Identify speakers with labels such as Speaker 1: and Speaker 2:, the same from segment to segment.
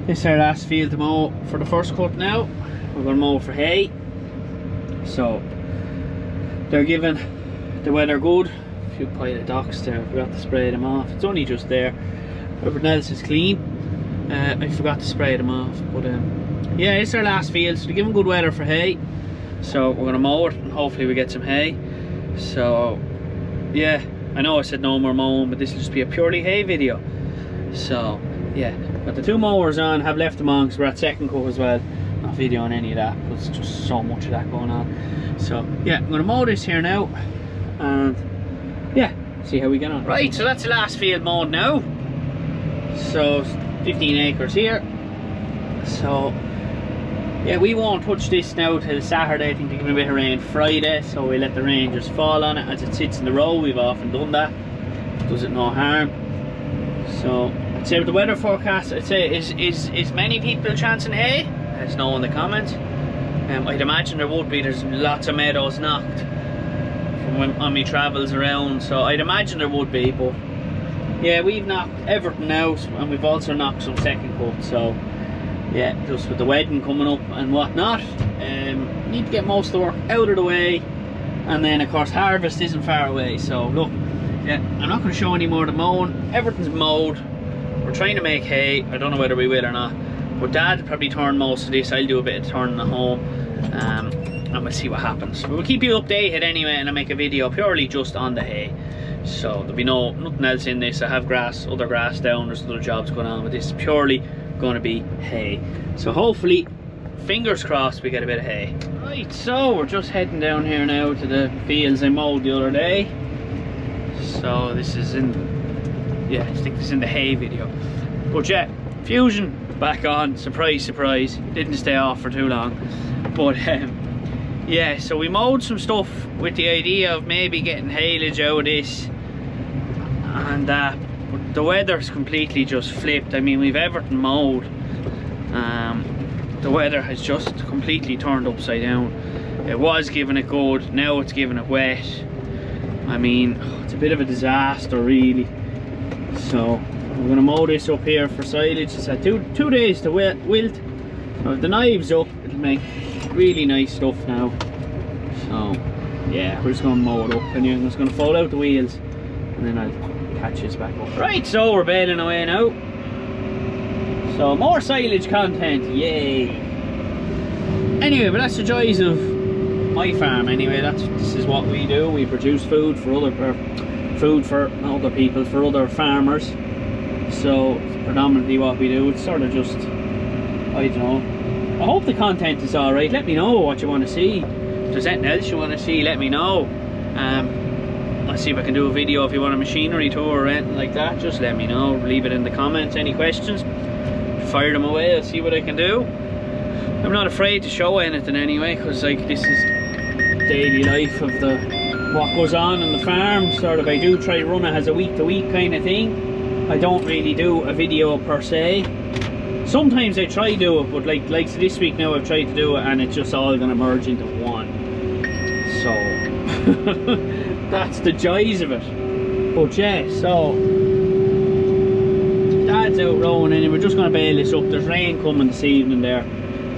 Speaker 1: This is our last field to mow for the first cut now. We're going to mow for hay. So they're giving the weather good. A few pile of docks there, I forgot to spray them off. It's only just there. Everything else is clean. I forgot to spray them off. But yeah, it's our last field, so they're giving good weather for hay. So we're going to mow it and hopefully we get some hay. So yeah, I know I said no more mowing, but this will just be a purely hay video. So yeah, got the 2 mowers on, have left them on because we're at second cut as well. Not videoing any of that, because there's just so much of that going on. So yeah, I'm going to mow this here now and yeah, see how we get on. Right, so that's the last field mowed now. So 15 acres here. So yeah, we won't touch this now till Saturday. I think they're giving a bit of rain Friday, so we let the rain just fall on it as it sits in the row. We've often done that. Does it no harm. So I'd say with the weather forecast, I'd say is many people chancing hay? Let us know in the comments. I'd imagine there would be. There's lots of meadows knocked from when on my travels around, so I'd imagine there would be. But yeah, we've knocked everything out, and we've also knocked some second cut. So yeah, just with the wedding coming up and whatnot, need to get most of the work out of the way, and then of course harvest isn't far away. So look, yeah, I'm not going to show any more of the mowing. Everything's mowed. We're trying to make hay. I don't know whether we will or not, but Dad will probably turn most of this. I'll do a bit of turning at home, and we'll see what happens. But we'll keep you updated anyway, and I'll make a video purely just on the hay. So there'll be nothing else in this. I have other grass down, there's other jobs going on, but this is purely going to be hay. So hopefully, fingers crossed, we get a bit of hay. Right, so we're just heading down here now to the fields I mowed the other day. So this is yeah, I think this is in the hay video. But yeah, Fusion back on, surprise surprise, didn't stay off for too long. But yeah, so we mowed some stuff with the idea of maybe getting haylage out of this, and but the weather's completely just flipped. I mean, we've everything mowed. The weather has just completely turned upside down. It was giving it good, now it's giving it wet. I mean, it's a bit of a disaster really. So we're going to mow this up here for silage. It's had two days to wilt. So with the knives up, it'll make really nice stuff now. So yeah, we're just going to mow it up, and I'm just going to fold out the wheels, and then I'll catch this back up. Right, so we're baling away now. So more silage content, yay! Anyway, but that's the joys of my farm. Anyway, this is what we do. We produce food for other people, for other farmers. So it's predominantly what we do. It's sort of just, I don't know. I hope the content is alright. Let me know what you want to see. If there's anything else you want to see, let me know. I'll see if I can do a video if you want a machinery tour or anything like that. Just let me know. Leave it in the comments. Any questions, fire them away. I'll see what I can do. I'm not afraid to show anything anyway, because like this is daily life of what goes on the farm. Sort of, I do try to run it as a week to week kind of thing. I don't really do a video per se. Sometimes I try to do it, but like this week now I've tried to do it, and it's just all going to merge into one. So that's the joys of it. But yeah, so Dad's out rowing, and we're just going to bail this up. There's rain coming this evening there,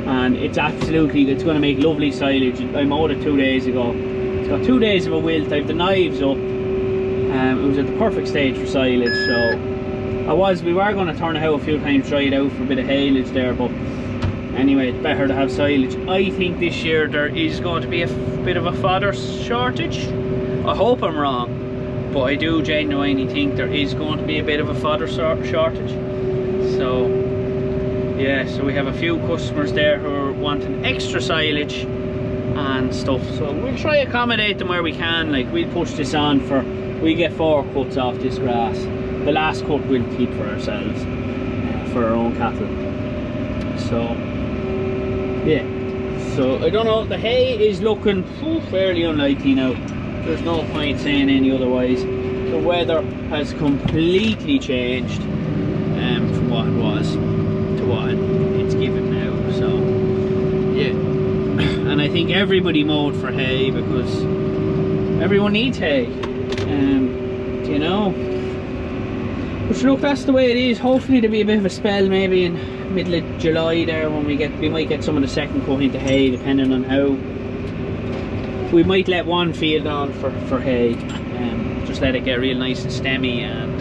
Speaker 1: and it's going to make lovely silage. I mowed it 2 days ago. It's got 2 days of a wilt. I have the knives up. It was at the perfect stage for silage. So we were going to turn it out a few times, try it out for a bit of haylage there, but anyway, it's better to have silage. I think this year there is going to be a bit of a fodder shortage. I hope I'm wrong, but I do genuinely think there is going to be a bit of a fodder shortage. So yeah, so we have a few customers there who are wanting extra silage and stuff, so we'll try to accommodate them where we can. Like, we'll push this on we get 4 cuts off this grass. The last cut we'll keep for ourselves, for our own cattle. So yeah, so I don't know, the hay is looking fairly unlikely now. There's no point saying any otherwise. The weather has completely changed from what it was to what it's given now. So yeah, and I think everybody mowed for hay because everyone needs hay. You know, But look, that's the way it is. Hopefully there'll be a bit of a spell maybe in middle of July there when we might get some of the second cut into hay, depending on how. We might let one field on for hay, just let it get real nice and stemmy and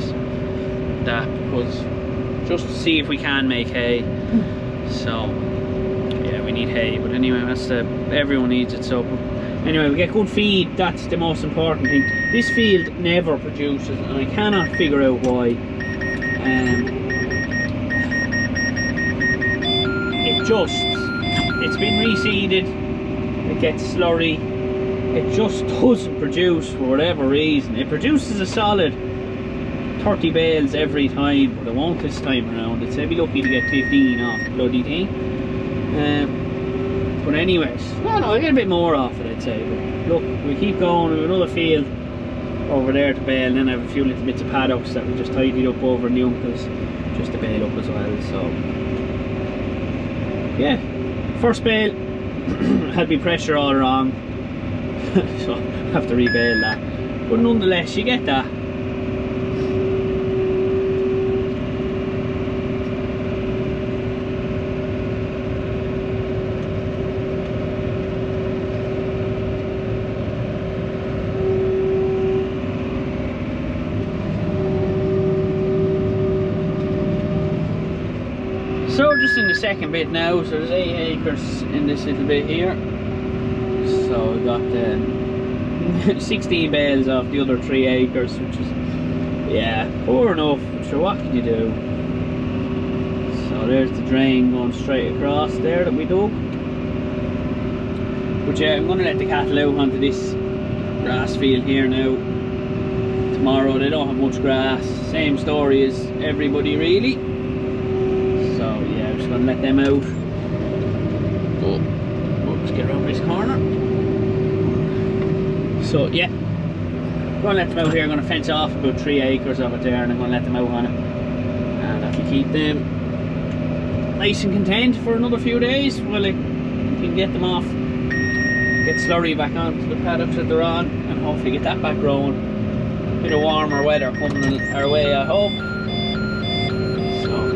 Speaker 1: that, because just to see if we can make hay. So yeah, we need hay, but anyway, everyone needs it. So anyway, we get good feed, that's the most important thing. This field never produces, and I cannot figure out why. It's been reseeded, it gets slurry, it just doesn't produce for whatever reason. It produces a solid 30 bales every time, but it won't this time around. It's maybe lucky to get 15 off the bloody thing. But anyways, no, I get a bit more off it, I'd say. But look, we keep going. We have another field over there to bale, and then I have a few little bits of paddocks that we just tidied up over in the uncle's just to bale up as well. So yeah, first bale had me pressure all wrong, so I have to rebale that, but nonetheless you get that. So just in the second bit now, so there's 8 acres in this little bit here. So we got 16 bales off the other 3 acres, which is, yeah, poor enough. Sure, what can you do? So there's the drain going straight across there that we dug. But yeah, I'm going to let the cattle out onto this grass field here now. Tomorrow they don't have much grass. Same story as everybody really. Just gonna let them out. Oh, let's get around this corner. So yeah, gonna let them out here. I'm gonna fence off about 3 acres of it there, and I'm gonna let them out on it, and that'll keep them nice and content for another few days while I can get them off, get slurry back onto the paddocks that they're on, and hopefully get that back growing. Bit of warmer weather coming our way, I hope.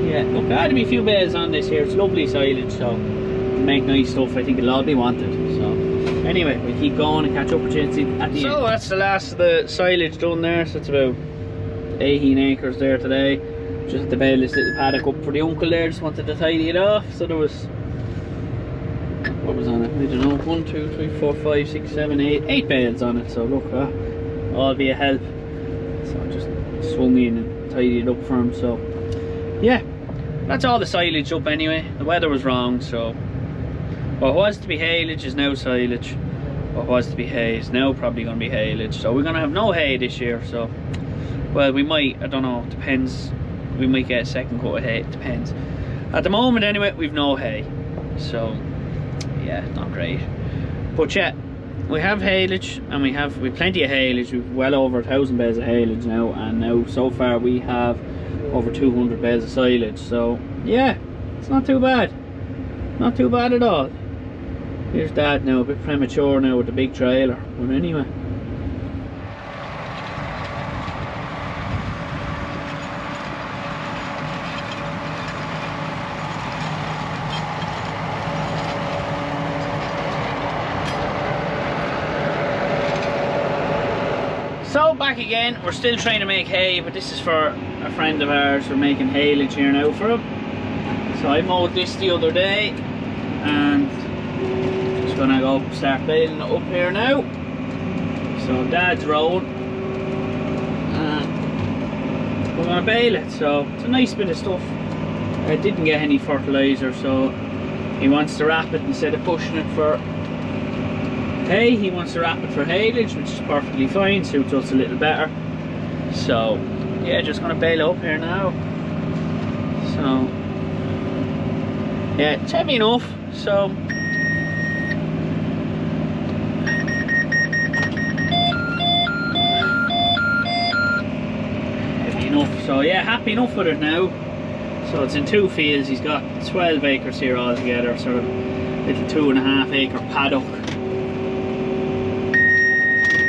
Speaker 1: Yeah, look, there had to be a few bales on this here. It's lovely silage, so to make nice stuff, I think it'll all be wanted. So anyway, we'll keep going and catch up with you at the end. So that's the last of the silage done there. So it's about 18 acres there today. Just had to bale this little paddock up for the uncle there. Just wanted to tidy it off. So there was, what was on it? I don't know, 1, 2, 3, 4, 5, 6, 7, 8 bales on it. So look, all be a help. So I just swung in and tidied it up for him. So yeah, that's all the silage up anyway. The weather was wrong, so what was to be haylage is now silage. What was to be hay is now probably going to be haylage. So we're going to have no hay this year. So, well, we might, I don't know, depends. We might get a second coat of hay, it depends. At the moment anyway, we've no hay. So yeah, not great. But yeah, we have haylage, and we've plenty of haylage. We've well over 1,000 bales of haylage now, and now so far we have over 200 bales of silage. So yeah, it's not too bad, not too bad at all. Here's Dad now, a bit premature now with the big trailer, but anyway. So back again, we're still trying to make hay, but this is for a friend of ours. We're making haylage here now for him. So I mowed this the other day, and just gonna go start baling it up here now. So Dad's road, and we're gonna bale it. So it's a nice bit of stuff. I didn't get any fertilizer, so he wants to wrap it instead of pushing it for hay. He wants to wrap it for haylage, which is perfectly fine, suits us a little better. So yeah, just gonna bale up here now. So yeah, it's heavy enough, so heavy enough. So yeah, happy enough with it now. So it's in 2 fields. He's got 12 acres here altogether, sort of little 2.5 acre paddock.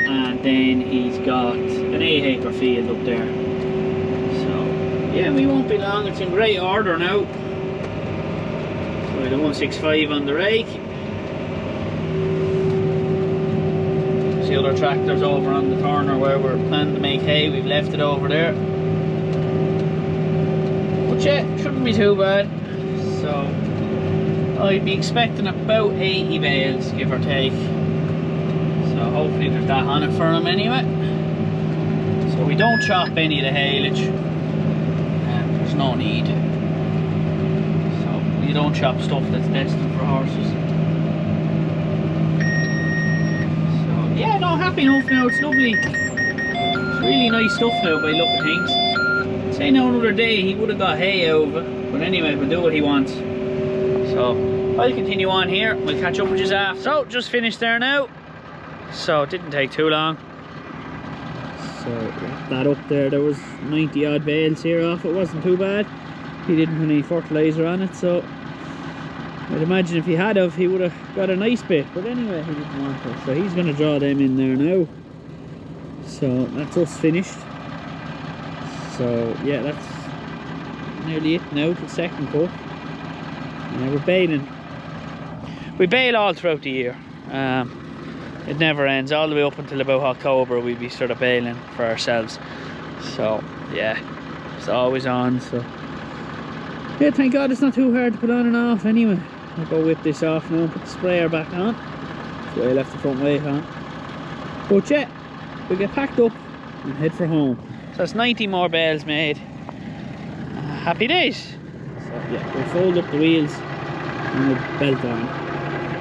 Speaker 1: And then he's got an 8 acre field up there. So yeah, we won't be long. It's in great order now. So the 165 on the rake. The other tractor's over on the corner where we're planning to make hay. We've left it over there. But yeah, shouldn't be too bad. So I'd be expecting about 80 bales, give or take. So hopefully there's that on it for them anyway. So we don't chop any of the haylage. There's no need. So you don't chop stuff that's destined for horses. Yeah, no, happy enough now. It's lovely. It's really nice stuff now by look at things. Say now another day he would have got hay out of it. But anyway, we'll do what he wants. So I'll continue on here. We'll catch up with you after. So just finished there now. So it didn't take too long. So that up there, there was 90 odd bales here off. It wasn't too bad. He didn't put any fertilizer on it, so I'd imagine if he had of, he would have got a nice bit, but anyway, he didn't want to. So he's going to draw them in there now. So that's us finished. So yeah, that's nearly it now, the second cut. We're baling. We bale all throughout the year. It never ends, all the way up until about October we'll be sort of baling for ourselves. So yeah, it's always on. So yeah, thank God it's not too hard to put on and off anyway. I'll go whip this off now and put the sprayer back on. So I left the front weight on. But yeah, we'll get packed up and head for home. So that's 90 more bales made. Happy days. So yeah, we'll fold up the wheels and we'll belt on.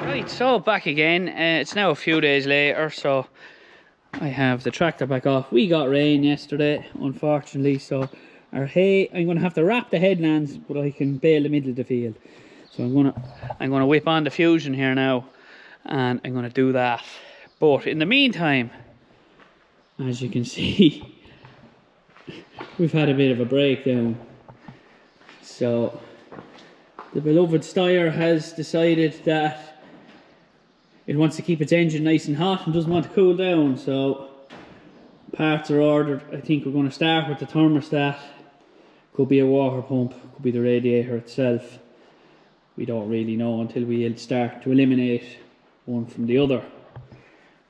Speaker 1: Right, so back again. It's now a few days later, so I have the tractor back off. We got rain yesterday, unfortunately, so our hay, I'm going to have to wrap the headlands, but I can bale the middle of the field. So I'm gonna whip on the Fusion here now, and I'm gonna do that. But in the meantime, as you can see, we've had a bit of a breakdown. So the beloved Steyr has decided that it wants to keep its engine nice and hot and doesn't want to cool down. So parts are ordered. I think we're going to start with the thermostat. Could be a water pump, could be the radiator itself. We don't really know until we start to eliminate one from the other.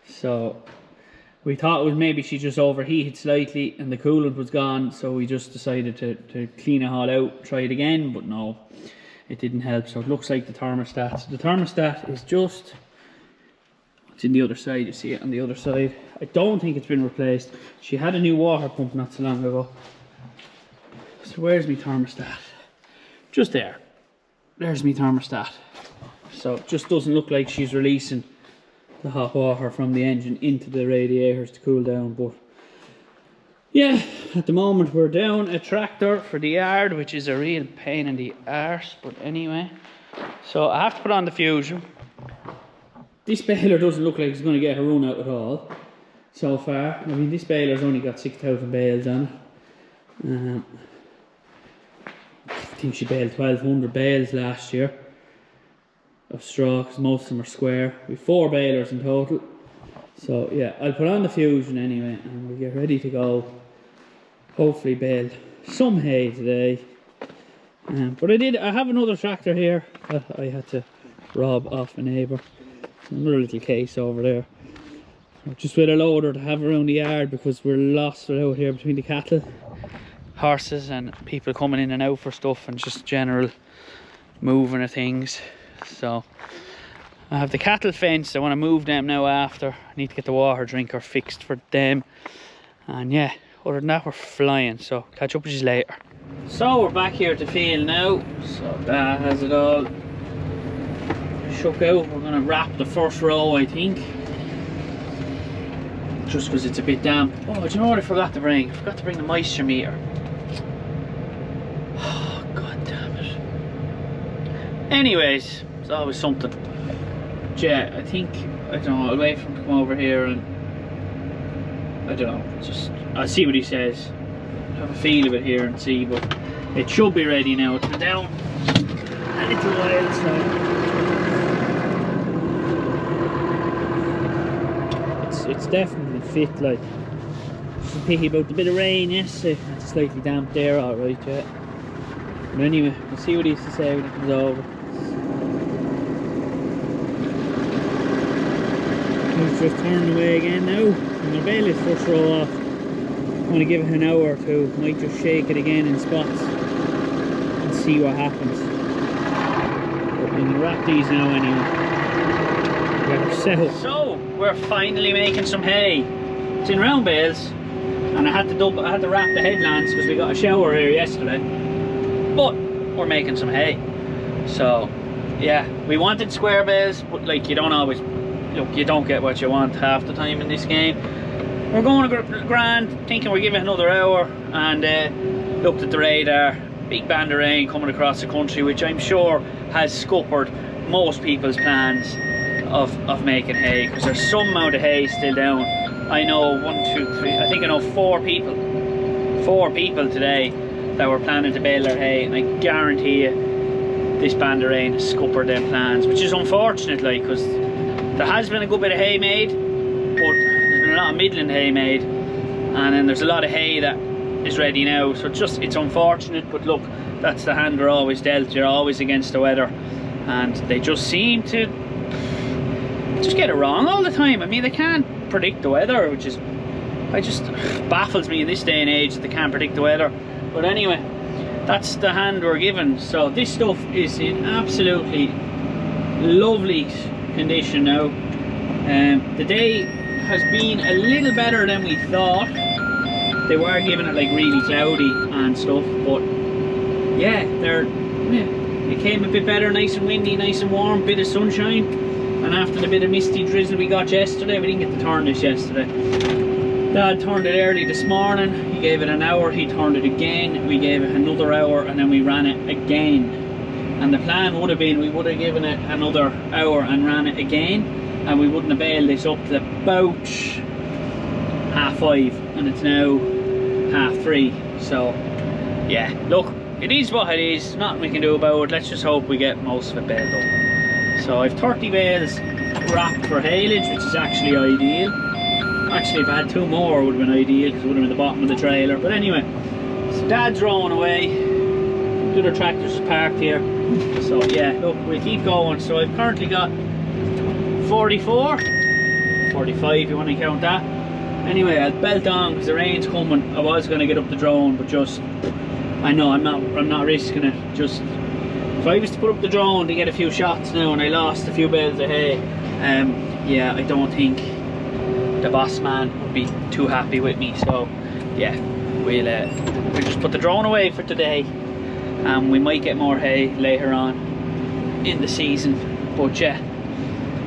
Speaker 1: So we thought it was maybe she just overheated slightly and the coolant was gone, so we just decided to clean it all out, try it again, but no, it didn't help. So it looks like the thermostat. The thermostat is just, it's in the other side, you see it on the other side. I don't think it's been replaced. She had a new water pump not so long ago. So where's my thermostat? Just there. There's my thermostat. So it just doesn't look like she's releasing the hot water from the engine into the radiators to cool down. But yeah, at the moment we're down a tractor for the yard, which is a real pain in the arse. But anyway, so I have to put on the Fusion. This baler doesn't look like it's going to get her run out at all so far. I mean, this baler's only got 6,000 bales on it. I think she baled 1,200 bales last year of straw, because most of them are square. We've 4 balers in total. So yeah, I'll put on the Fusion anyway and we'll get ready to go. Hopefully bale some hay today. But I have another tractor here that I had to rob off a neighbour. Another little case over there. Just with a loader to have around the yard because we're lost out here between the cattle, horses and people coming in and out for stuff and just general moving of things. So I have the cattle fenced. I want to move them now after. I need to get the water drinker fixed for them. And yeah, other than that we're flying. So catch up with you later. So we're back here at the field now. So that has it all shook out. We're going to wrap the first row, I think, just because it's a bit damp. Oh, do you know what I forgot to bring? I forgot to bring the moisture meter. Oh, god damn it. Anyways, it's always something. Yeah, I think, I don't know, I'll wait for him to come over here and I don't know, just I'll see what he says. Have a feel of it here and see, but it should be ready now. It's been down a little while, so it's definitely fit. Like, bit picky about the bit of rain yesterday. It's slightly damp there, alright, yeah. But anyway, we'll see what he has to say when it comes over. He's just turning away again now. I'm going to bail this first row off. I'm going to give it an hour or two. Might just shake it again in spots and see what happens. But I'm going to wrap these now anyway. So we're finally making some hay. It's in round bales, and I had to wrap the headlands because we got a shower here yesterday. But we're making some hay. So yeah, we wanted square bales, but like you don't always, look, you don't get what you want half the time in this game. We're going to grand, thinking we're giving it another hour, and looked at the radar. Big band of rain coming across the country, which I'm sure has scuppered most people's plans of making hay, because there's some amount of hay still down. I know 1, 2, 3, I think I know 4 people today that were planning to bale their hay, and I guarantee you this band of rain has scuppered them plans, which is unfortunate, like, because there has been a good bit of hay made, but there's been a lot of middling hay made, and then there's a lot of hay that is ready now. So it's unfortunate, but look, that's the hand we're always dealt. You're always against the weather, and they just seem to just get it wrong all the time. I mean, they can't predict the weather, which is, it just baffles me in this day and age that they can't predict the weather. But anyway, that's the hand we're given. So this stuff is in absolutely lovely condition now. The day has been a little better than we thought. They were giving it like really cloudy and stuff, but yeah, it came a bit better, nice and windy, nice and warm, bit of sunshine. And after the bit of misty drizzle we got yesterday, we didn't get to turn this yesterday. Dad turned it early this morning. He gave it an hour, he turned it again, we gave it another hour, and then we ran it again. And the plan would have been we would have given it another hour and ran it again, and we wouldn't have bailed this up to about 5:30, and it's now 3:30. So yeah, look, it is what it is, nothing we can do about it. Let's just hope we get most of it bailed up. So I've 30 bales wrapped for haylage, which is actually ideal. Actually, if I had 2 more, it would have been ideal, because it would have been the bottom of the trailer. But anyway, so Dad's rowing away. The other tractors are parked here. So yeah, look, we'll keep going. So I've currently got 44, 45 if you want to count that. Anyway, I'll belt on because the rain's coming. I was going to get up the drone, but just, I know I'm not risking it. Just, if I was to put up the drone to get a few shots now and I lost a few bales of hay, yeah, I don't think the boss man would be too happy with me. So yeah, we'll just put the drone away for today, and we might get more hay later on in the season. But yeah,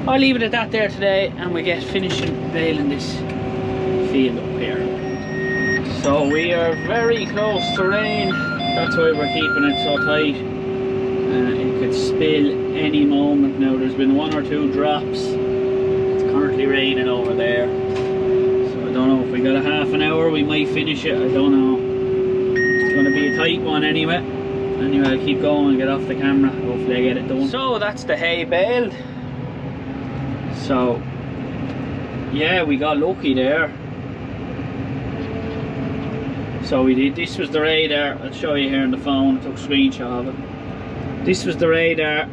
Speaker 1: I'll leave it at that there today, and we get finishing baling this field up here. So we are very close to rain. That's why we're keeping it so tight. It could spill any moment now. There's been 1 or 2 drops. It's currently raining over there. So I don't know if we got a half an hour, we might finish it. I don't know. It's going to be a tight one anyway. Anyway, I'll keep going and get off the camera. Hopefully I get it done. So that's the hay baled. So yeah, we got lucky there. So we did, this was the radar. I'll show you here on the phone. I took a screenshot of it. This was the radar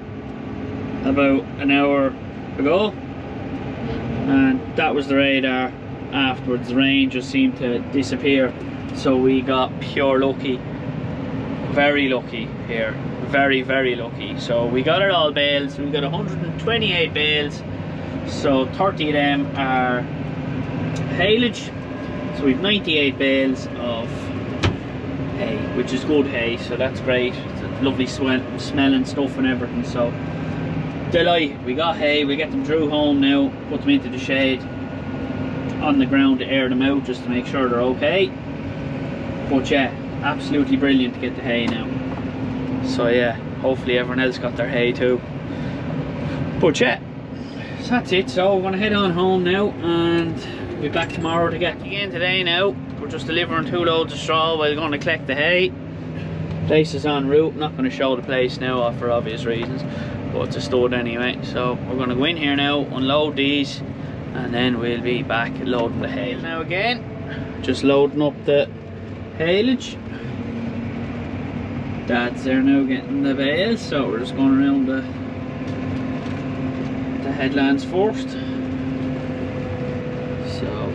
Speaker 1: about an hour ago, and that was the radar afterwards. The rain just seemed to disappear, so we got pure lucky, very lucky here, very lucky. So we got it all baled. So we got 128 bales, so 30 of them are haylage. So we've 98 bales of hay, which is good hay, so that's great. Lovely smelling stuff and everything. So delighted, we got hay. We get them through home now, put them into the shade on the ground to air them out, just to make sure they're okay. But yeah, absolutely brilliant to get the hay now. So yeah, hopefully everyone else got their hay too. But yeah, so that's it. So we're gonna head on home now, and we'll be back tomorrow to get again today. Now we're just delivering 2 loads of straw while going to collect the hay. Place is en route. I'm not going to show the place now for obvious reasons, but it's a stud anyway. So we're going to go in here now, unload these, and then we'll be back loading the hay now again. just loading up the haylage. Dad's there now getting the bales, so we're just going around the headlands first. So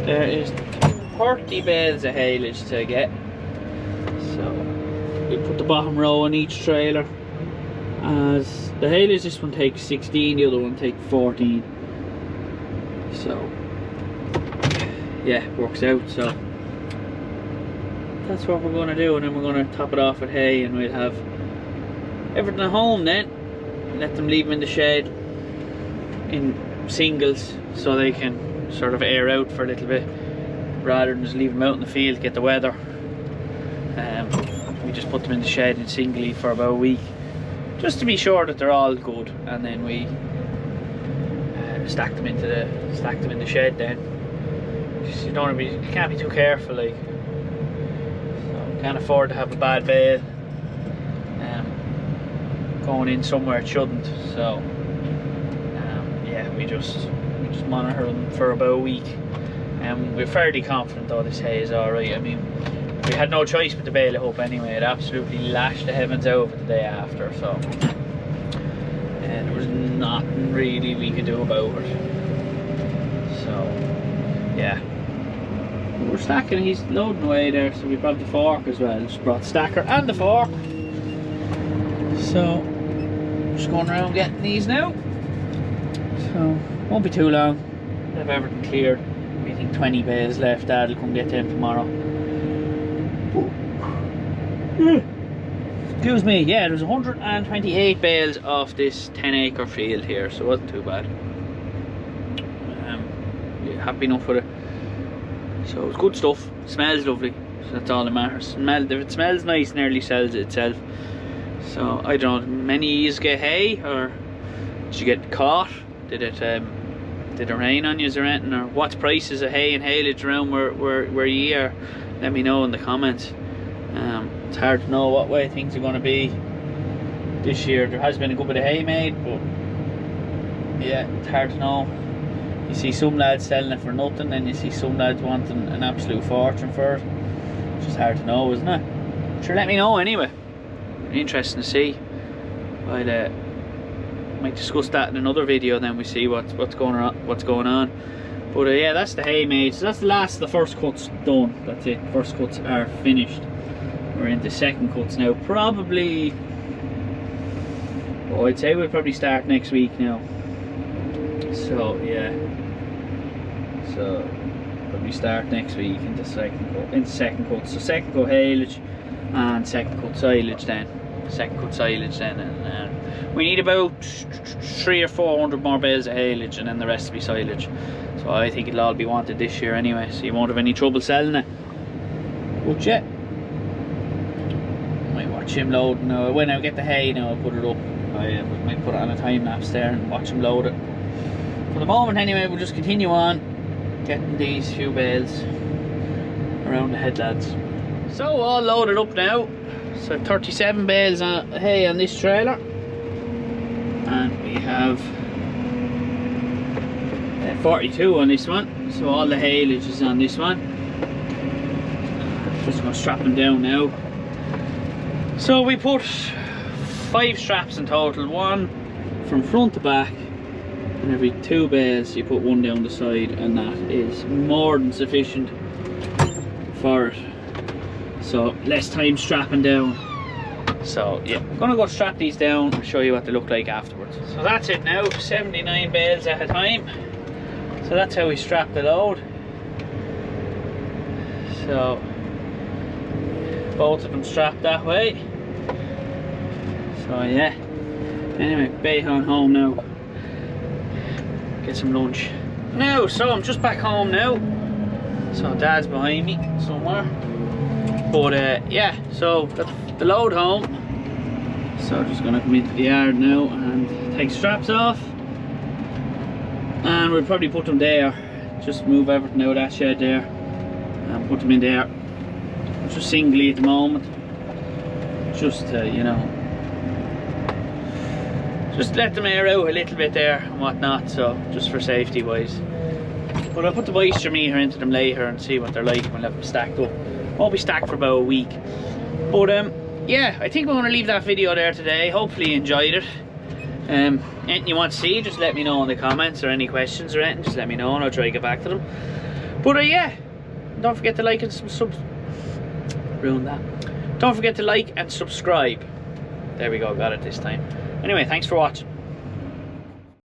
Speaker 1: there is 30 bales of haylage to get. So we put the bottom row on each trailer. As the haylage, this one takes 16, the other one takes 14. So yeah, works out. So that's what we're going to do, and then we're going to top it off with hay, and we'll have everything at home then. Let them leave them in the shed in singles so they can sort of air out for a little bit, rather than just leave them out in the field, get the weather. We just put them in the shed in singly for about a week, just to be sure that they're all good, and then we stack them in the shed then. Just, you can't be too careful, like. Can't afford to have a bad bale going in somewhere it shouldn't. So yeah, we just monitor them for about a week, and we're fairly confident though this hay is alright. I mean, we had no choice but to bale it up anyway. It absolutely lashed the heavens over the day after, so there was nothing really we could do about it. So yeah, we're stacking, he's loading away there, so we brought the fork as well. Just brought the stacker and the fork. So just going around getting these now. So won't be too long. Have everything cleared. We think 20 bales left. Dad'll come get them tomorrow. Excuse me. Yeah, there's 128 bales off this 10-acre field here, so it wasn't too bad. Yeah, happy enough with it. So it's good stuff. It smells lovely, so that's all that matters. If it smells nice, it nearly sells it itself. So I don't know, many of you get hay, or did you get caught? Did it rain on you or anything? Or what's prices of hay and haylage around where you are? Let me know in the comments. It's hard to know what way things are going to be this year. There has been a good bit of hay made, but yeah, it's hard to know. You see some lads selling it for nothing, and you see some lads wanting an absolute fortune for it. It's just hard to know, isn't it? Sure, let me know anyway. Interesting to see. I might discuss that in another video, then we see what's going on. But yeah, that's the hay made. So that's the last of the first cuts done. That's it. First cuts are finished. We're into second cuts now. Probably, I'd say we'll probably start next week now. So yeah, so probably start next week into second cut. So second cut haylage and second cut silage then. And we need about 300 or 400 more bales of haylage, and then the rest will be silage. So I think it'll all be wanted this year anyway, so you won't have any trouble selling it. But yeah, might watch him load now. When I get the hay now, I'll put it up. I might put it on a time lapse there and watch him load it. For the moment anyway, we'll just continue on getting these few bales around the headlands. So all loaded up now. So 37 bales of hay on this trailer, and we have 42 on this one. So all the haylage is on this one. Just going to strap them down now. So we put 5 straps in total, one from front to back. And every 2 bales you put one down the side, and that is more than sufficient for it. So less time strapping down. So yeah, I'm gonna go strap these down and show you what they look like afterwards. So that's it now, 79 bales at a time. So that's how we strap the load. So both of them strapped that way. So yeah, anyway, bay on home now. Get some lunch. Now, so I'm just back home now. So Dad's behind me somewhere. But yeah, so got the load home. So just gonna come into the yard now and take straps off. And we'll probably put them there. Just move everything out of that shed there and put them in there. Just singly at the moment. Just to, you know, just let them air out a little bit there and whatnot, so just for safety wise. But I'll put the moisture meter into them later and see what they're like. We'll have them stacked up. Won't be stacked for about a week. But yeah, I think we're going to leave that video there today. Hopefully you enjoyed it. Anything you want to see, just let me know in the comments, or any questions or anything, just let me know and I'll try to get back to them. But yeah, don't forget to like and Don't forget to like and subscribe. There we go, got it this time. Anyway, thanks for watching.